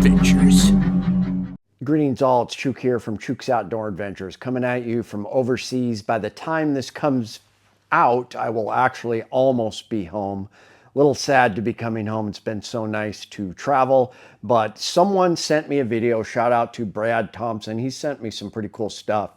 adventures. Greetings all, it's Chuke here from Chuke's Outdoor Adventures, coming at you from overseas. By the time this comes out, I will actually almost be home. A little sad to be coming home. It's been so nice to travel, but someone sent me a video. Shout out to Brad Thompson. He sent me some pretty cool stuff.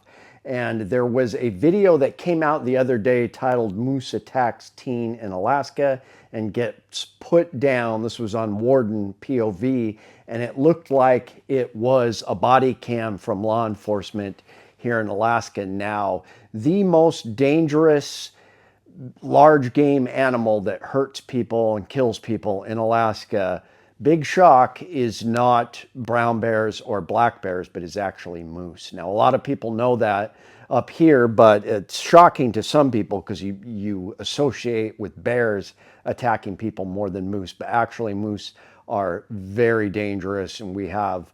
And there was a video that came out the other day titled Moose Attacks Teen in Alaska and Gets Put Down. This was on Warden POV, and it looked like it was a body cam from law enforcement here in Alaska. Now, the most dangerous large game animal that hurts people and kills people in Alaska, big shock, is not brown bears or black bears, but is actually moose. Now, a lot of people know that up here, but it's shocking to some people because you associate with bears attacking people more than moose, but actually moose are very dangerous, and we have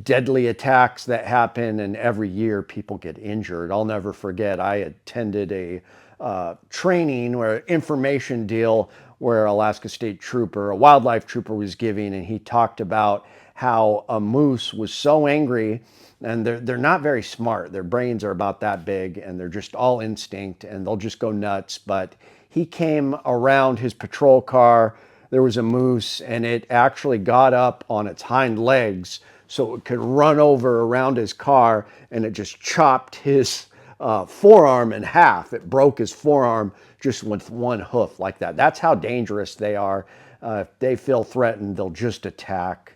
deadly attacks that happen, and every year people get injured. I'll never forget, I attended a training or information deal where Alaska State Trooper, a wildlife trooper, was giving, and he talked about how a moose was so angry, and they're not very smart. Their brains are about that big, and they're just all instinct, and they'll just go nuts. But he came around his patrol car. There was a moose, and it actually got up on its hind legs so it could run over around his car, and it just chopped his forearm in half. It broke his forearm just with one hoof like that. That's how dangerous they are. If they feel threatened, they'll just attack.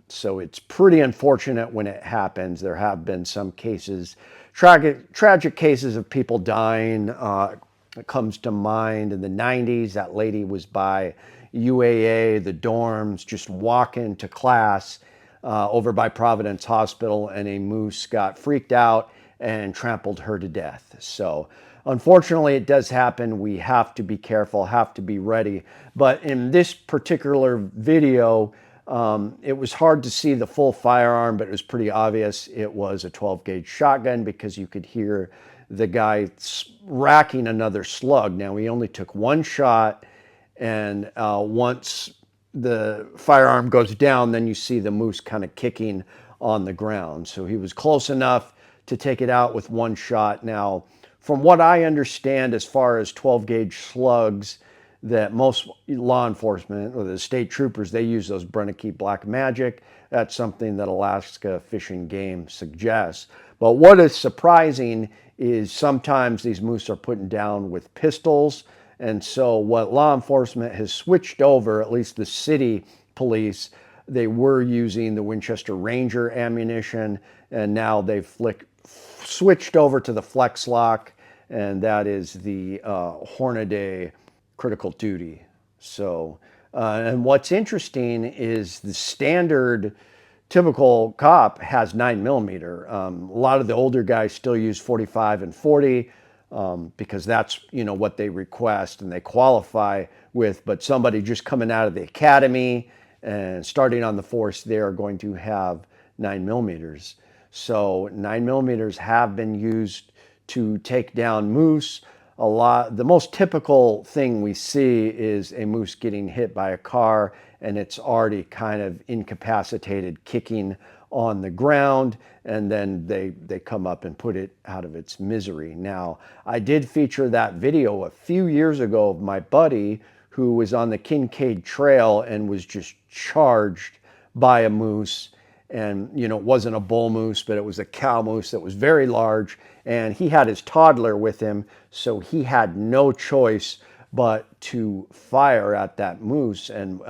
So it's pretty unfortunate when it happens. There have been some cases, tragic cases of people dying. It comes to mind in the 90s, that lady was by UAA, the dorms, just walking to class over by Providence Hospital, and a moose got freaked out and trampled her to death. So unfortunately, it does happen. We have to be careful, have to be ready. But in this particular video, it was hard to see the full firearm, but it was pretty obvious it was a 12 gauge shotgun because you could hear the guy racking another slug. Now, he only took one shot, and once the firearm goes down, then you see the moose kind of kicking on the ground. So he was close enough to take it out with one shot. Now, from what I understand, as far as 12 gauge slugs, that most law enforcement or the state troopers, they use those Brennicky Black Magic. That's something that Alaska Fish and Game suggests. But what is surprising is sometimes these moose are put down with pistols. And so what law enforcement has switched over, at least the city police, they were using the Winchester Ranger ammunition, and now they've switched over to the Flex Lock, and that is the Hornady critical duty. So, and what's interesting is the standard typical cop has 9mm. A lot of the older guys still use 45 and 40 because that's, you know, what they request and they qualify with. But somebody just coming out of the academy and starting on the force, they are going to have 9mm. So 9mm have been used to take down moose. The most typical thing we see is a moose getting hit by a car and it's already kind of incapacitated, kicking on the ground, and then they come up and put it out of its misery. Now, I did feature that video a few years ago of my buddy who was on the Kincaid Trail and was just charged by a moose. And, you know, it wasn't a bull moose, but it was a cow moose that was very large. And he had his toddler with him, so he had no choice but to fire at that moose. And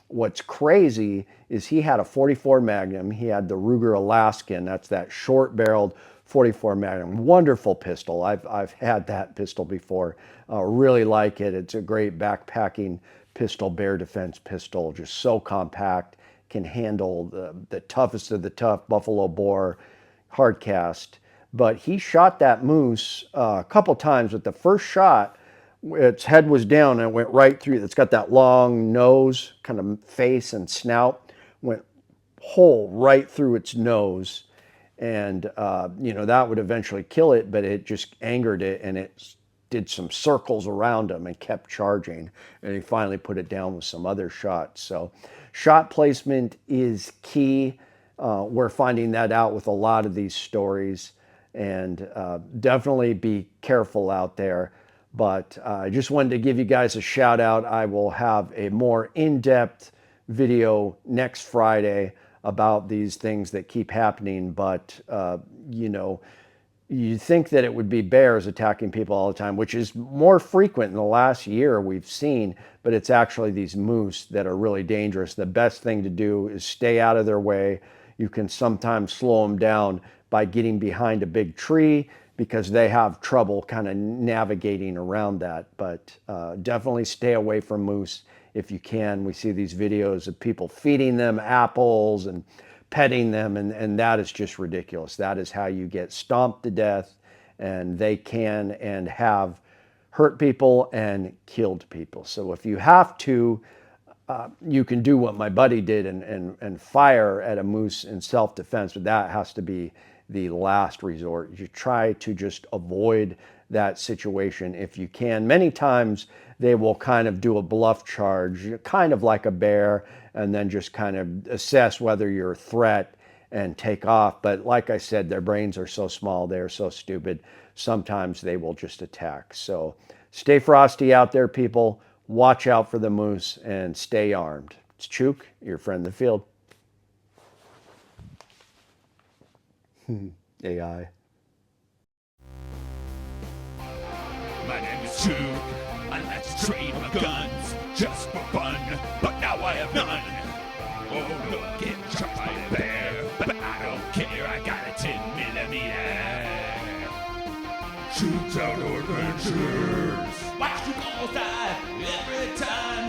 what's crazy is he had a 44 Magnum. He had the Ruger Alaskan. That's that short-barreled 44 Magnum. Wonderful pistol. I've had that pistol before. Really like it. It's a great backpacking pistol, bear defense pistol. Just so compact. Can handle the toughest of the tough buffalo bore hard cast. But he shot that moose a couple times. With the first shot, its head was down and it went right through. It's got that long nose, kind of face and snout, went hole right through its nose. And, you know, that would eventually kill it, but it just angered it and it did some circles around him and kept charging. And he finally put it down with some other shots. So shot placement is key. We're finding that out with a lot of these stories. And definitely be careful out there. But I just wanted to give you guys a shout out. I will have a more in-depth video next Friday about these things that keep happening. But, you know, you think that it would be bears attacking people all the time, which is more frequent in the last year we've seen, but it's actually these moose that are really dangerous. The best thing to do is stay out of their way. You can sometimes slow them down by getting behind a big tree because they have trouble kind of navigating around that. But definitely stay away from moose if you can. We see these videos of people feeding them apples and petting them, and that is just ridiculous. That is how you get stomped to death, and they can and have hurt people and killed people. So if you have to, you can do what my buddy did and fire at a moose in self-defense, but that has to be the last resort. You try to just avoid that situation if you can. Many times they will kind of do a bluff charge, kind of like a bear, and then just kind of assess whether you're a threat and take off. But like I said, their brains are so small, they're so stupid, sometimes they will just attack. So stay frosty out there, people. Watch out for the moose and stay armed. It's Chuke, your friend in the field. AI. My name is Chuke. I like to trade my guns just for fun, but now I have none. Oh, look, get shot by a bear, but I don't care. I got a 10mm. Chuke's Outdoor Adventures. Watch you all die every time.